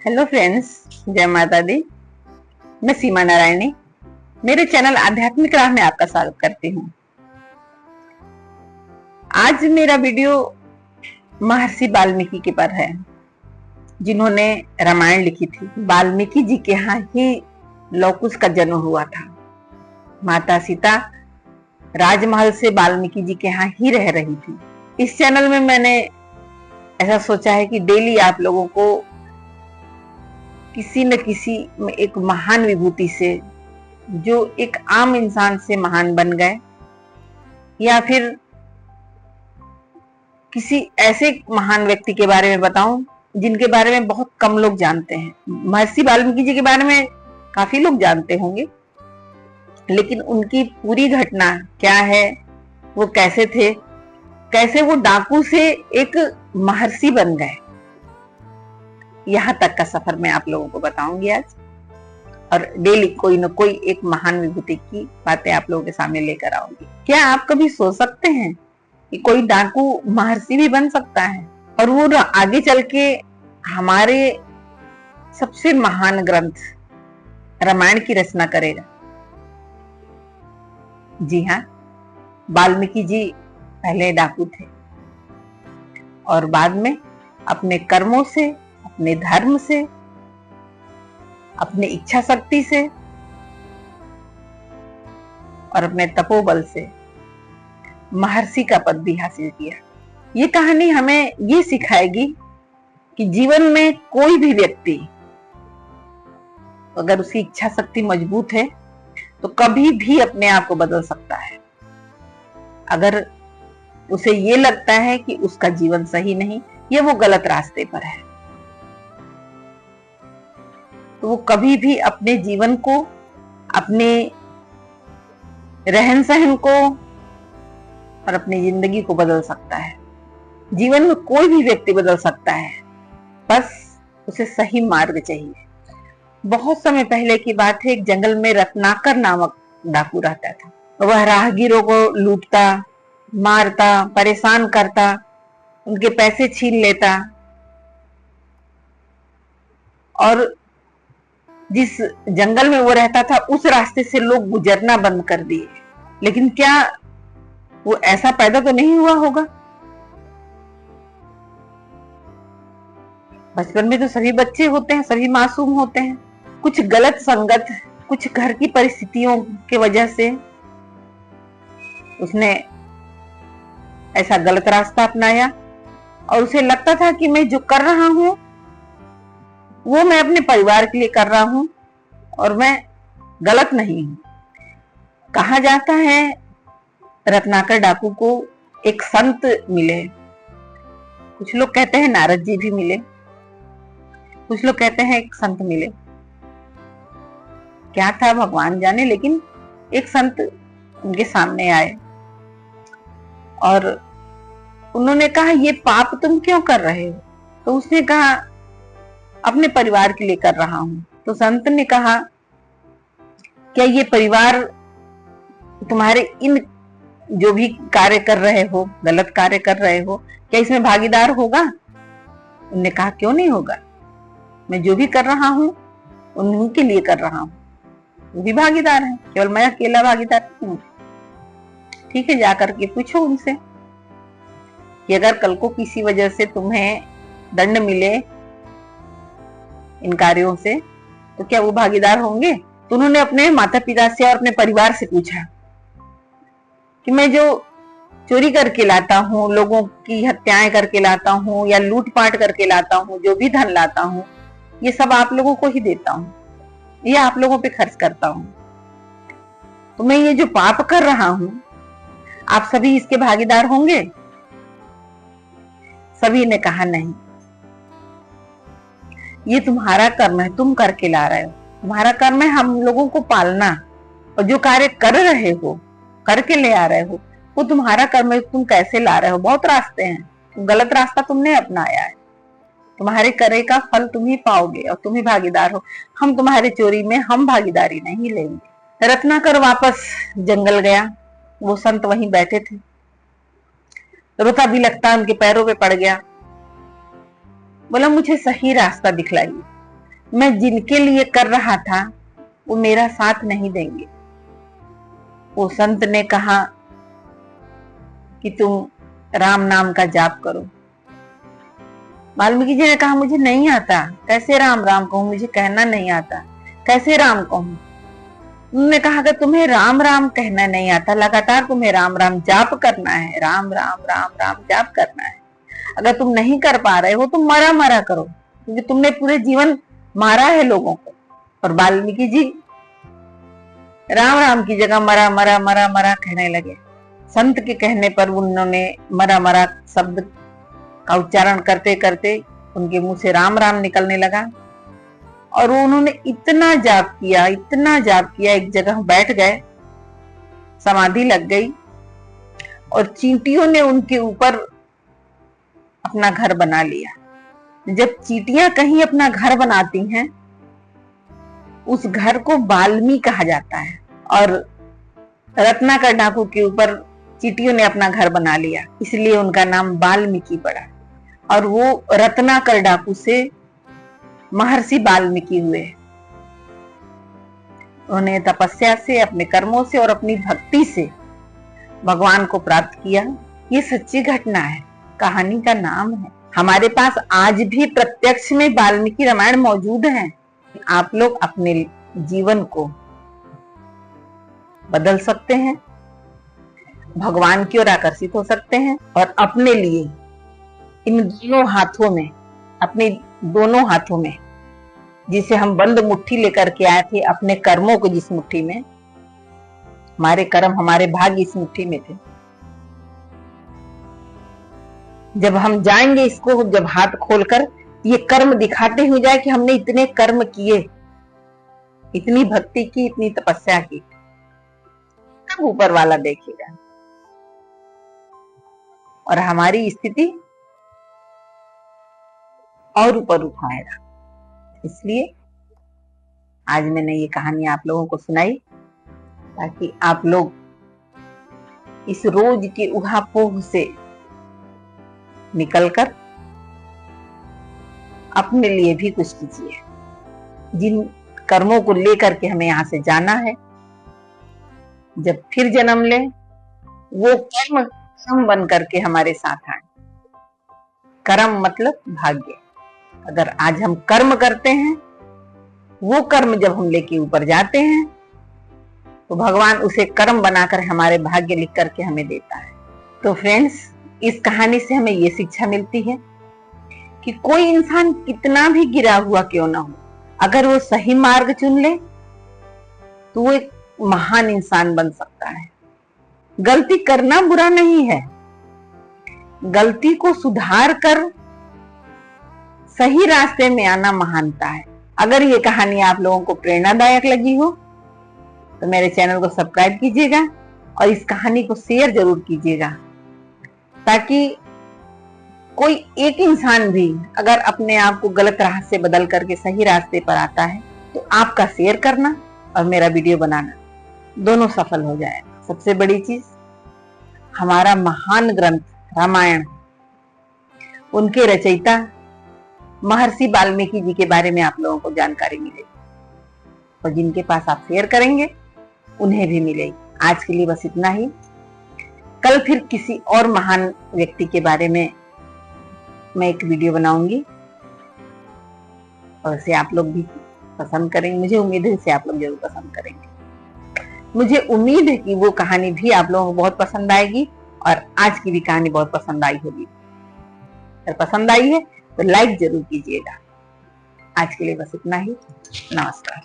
Hello friends, जय माता दी। मैं सीमा नारायणी मेरे चैनल आध्यात्मिक राह में आपका स्वागत करती हूँ। आज मेरा वीडियो महर्षि वाल्मीकि के पर है, जिन्होंने रामायण लिखी थी। वाल्मीकि जी के यहाँ ही लवकुश का जन्म हुआ था। माता सीता राजमहल से वाल्मीकि जी के यहाँ ही रह रही थी। इस चैनल में मैंने ऐसा सोचा है कि डेली आप लोगों को किसी न किसी एक महान विभूति से, जो एक आम इंसान से महान बन गए, या फिर किसी ऐसे महान व्यक्ति के बारे में बताऊं जिनके बारे में बहुत कम लोग जानते हैं। महर्षि वाल्मीकि जी के बारे में काफी लोग जानते होंगे, लेकिन उनकी पूरी घटना क्या है, वो कैसे थे, कैसे वो डाकू से एक महर्षि बन गए, यहाँ तक का सफर मैं आप लोगों को बताऊंगी आज। और डेली कोई न कोई एक महान विभूति की बातें आप लोगों के सामने लेकर आऊंगी। क्या आप कभी सोच सकते हैं कि कोई डाकू महर्षि भी बन सकता है और वो आगे चल के हमारे सबसे महान ग्रंथ रामायण की रचना करेगा? जी हाँ, वाल्मीकि जी पहले डाकू थे और बाद में अपने कर्मों से, अपने धर्म से, अपने इच्छा शक्ति से और अपने तपोबल से महर्षि का पद भी हासिल किया। ये कहानी हमें ये सिखाएगी कि जीवन में कोई भी व्यक्ति, अगर उसकी इच्छा शक्ति मजबूत है तो कभी भी अपने आप को बदल सकता है। अगर उसे ये लगता है कि उसका जीवन सही नहीं या वो गलत रास्ते पर है, तो वो कभी भी अपने जीवन को, अपने रहन सहन को और अपनी जिंदगी को बदल सकता है। जीवन में कोई भी व्यक्ति बदल सकता है, बस उसे सही मार्ग चाहिए। बहुत समय पहले की बात है, एक जंगल में रत्नाकर नामक डाकू रहता था। वह राहगीरों को लूटता, मारता, परेशान करता, उनके पैसे छीन लेता और जिस जंगल में वो रहता था उस रास्ते से लोग गुजरना बंद कर दिए। लेकिन क्या वो ऐसा पैदा तो नहीं हुआ होगा? बचपन में तो सभी बच्चे होते हैं, सभी मासूम होते हैं। कुछ गलत संगत, कुछ घर की परिस्थितियों की वजह से उसने ऐसा गलत रास्ता अपनाया और उसे लगता था कि मैं जो कर रहा हूं वो मैं अपने परिवार के लिए कर रहा हूं और मैं गलत नहीं हूं। कहा जाता है रत्नाकर डाकू को एक संत मिले। कुछ लोग कहते हैं नारद जी भी मिले, कुछ लोग कहते हैं एक संत मिले। क्या था भगवान जाने, लेकिन एक संत उनके सामने आए और उन्होंने कहा, ये पाप तुम क्यों कर रहे हो? तो उसने कहा, अपने परिवार के लिए कर रहा हूं। तो संत ने कहा, क्या ये परिवार तुम्हारे इन जो भी कार्य कर रहे हो, गलत कार्य कर रहे हो, क्या इसमें भागीदार होगा? उन्होंने कहा, क्यों नहीं होगा, मैं जो भी कर रहा हूं उन्हीं के लिए कर रहा हूं, वो भी भागीदार है, केवल मैं अकेला भागीदार नहीं हूं। ठीक है, जाकर के पूछो उनसे कि अगर कल को किसी वजह से तुम्हें दंड मिले इन कार्यों से, तो क्या वो भागीदार होंगे? तो उन्होंने अपने माता पिता से और अपने परिवार से पूछा कि मैं जो चोरी करके लाता हूँ, लोगों की हत्याएं करके लाता हूँ या लूटपाट करके लाता हूँ, जो भी धन लाता हूँ, ये सब आप लोगों को ही देता हूँ, ये आप लोगों पे खर्च करता हूँ, तो मैं ये जो पाप कर रहा हूँ, आप सभी इसके भागीदार होंगे? सभी ने कहा, नहीं, ये तुम्हारा कर्म है, तुम करके ला रहे हो, तुम्हारा कर्म है हम लोगों को पालना, और जो कार्य कर रहे हो, करके ले आ रहे हो, वो तुम्हारा कर्म है, तुम कैसे ला रहे हो। बहुत रास्ते हैं, गलत रास्ता तुमने अपनाया है, तुम्हारे करे का फल तुम ही पाओगे और तुम ही भागीदार हो, हम तुम्हारे चोरी में हम भागीदारी नहीं लेंगे। रत्नाकर वापस जंगल गया, वो संत वहीं बैठे थे, रोता बिलखता उनके पैरों पे पड़ गया, बोला, मुझे सही रास्ता दिखलाइए। मैं जिनके लिए कर रहा था वो मेरा साथ नहीं देंगे। वो संत ने कहा कि तुम राम नाम का जाप करो। वाल्मीकि जी ने कहा मुझे नहीं आता, कैसे राम राम कहूं, मुझे कहना नहीं आता, कैसे राम कहूं। उन्होंने कहा कि तुम्हें राम राम कहना नहीं आता, लगातार तुम्हें राम राम जाप करना है, राम राम राम राम जाप करना है। अगर तुम नहीं कर पा रहे हो तो मरा मरा करो, क्योंकि तुमने पूरे जीवन मारा है लोगों को। और वाल्मीकि जी राम राम की जगह मरा मरा मरा मरा कहने लगे। संत के कहने पर उन्होंने मरा मरा शब्द का उच्चारण करते करते उनके मुंह से राम राम निकलने लगा। और उन्होंने इतना जाप किया, इतना जाप किया, एक जगह बैठ गए, समाधि लग गई और चींटियों ने उनके ऊपर अपना घर बना लिया। जब चींटियां कहीं अपना घर बनाती हैं, उस घर को बाल्मी कहा जाता है। और रत्नाकर डाकू के ऊपर चींटियों ने अपना घर बना लिया, इसलिए उनका नाम वाल्मीकि पड़ा। और वो रत्नाकर डाकू से महर्षि वाल्मीकि हुए। उन्होंने तपस्या से, अपने कर्मों से और अपनी भक्ति से भगवान को प्राप्त किया। ये सच्ची घटना है, कहानी का नाम है। हमारे पास आज भी प्रत्यक्ष में वाल्मीकि रामायण मौजूद है। आप लोग अपने जीवन को बदल सकते हैं, भगवान की ओर आकर्षित हो सकते हैं और अपने लिए इन दोनों हाथों में, अपने दोनों हाथों में, जिसे हम बंद मुट्ठी लेकर के आए थे, अपने कर्मों को जिस मुट्ठी में, हमारे कर्म हमारे भाग्य इस मुट्ठी में थे, जब हम जाएंगे इसको, जब हाथ खोलकर ये कर्म दिखाते हुए जाए कि हमने इतने कर्म किए, इतनी भक्ति की, इतनी तपस्या की, तब ऊपर वाला देखेगा और हमारी स्थिति और ऊपर उठाएगा। इसलिए आज मैंने ये कहानी आप लोगों को सुनाई ताकि आप लोग इस रोज के उहापोह से निकलकर अपने लिए भी कुछ कीजिए। जिन कर्मों को लेकर के हमें यहां से जाना है, जब फिर जन्म ले, वो कर्म हम बन करके हमारे साथ आए। कर्म मतलब भाग्य। अगर आज हम कर्म करते हैं, वो कर्म जब हम लेके ऊपर जाते हैं, तो भगवान उसे कर्म बनाकर हमारे भाग्य लिख करके हमें देता है। तो फ्रेंड्स, इस कहानी से हमें ये शिक्षा मिलती है कि कोई इंसान कितना भी गिरा हुआ क्यों ना हो, अगर वो सही मार्ग चुन ले तो वो एक महान इंसान बन सकता है। गलती करना बुरा नहीं है, गलती को सुधार कर सही रास्ते में आना महानता है। अगर ये कहानी आप लोगों को प्रेरणादायक लगी हो तो मेरे चैनल को सब्सक्राइब कीजिएगा और इस कहानी को शेयर जरूर कीजिएगा, ताकि कोई एक इंसान भी अगर अपने आप को गलत राह से बदल करके सही रास्ते पर आता है तो आपका शेयर करना और मेरा वीडियो बनाना दोनों सफल हो जाए। सबसे बड़ी चीज, हमारा महान ग्रंथ रामायण, उनके रचयिता महर्षि वाल्मीकि जी के बारे में आप लोगों को जानकारी मिलेगी और जिनके पास आप शेयर करेंगे उन्हें भी मिलेगी। आज के लिए बस इतना ही। कल फिर किसी और महान व्यक्ति के बारे में मैं एक वीडियो बनाऊंगी और इसे आप लोग भी पसंद करेंगे। मुझे उम्मीद है इसे आप लोग जरूर पसंद करेंगे। मुझे उम्मीद है कि वो कहानी भी आप लोगों को बहुत पसंद आएगी और आज की भी कहानी बहुत पसंद आई होगी। अगर पसंद आई है तो लाइक जरूर कीजिएगा। आज के लिए बस इतना ही। नमस्कार।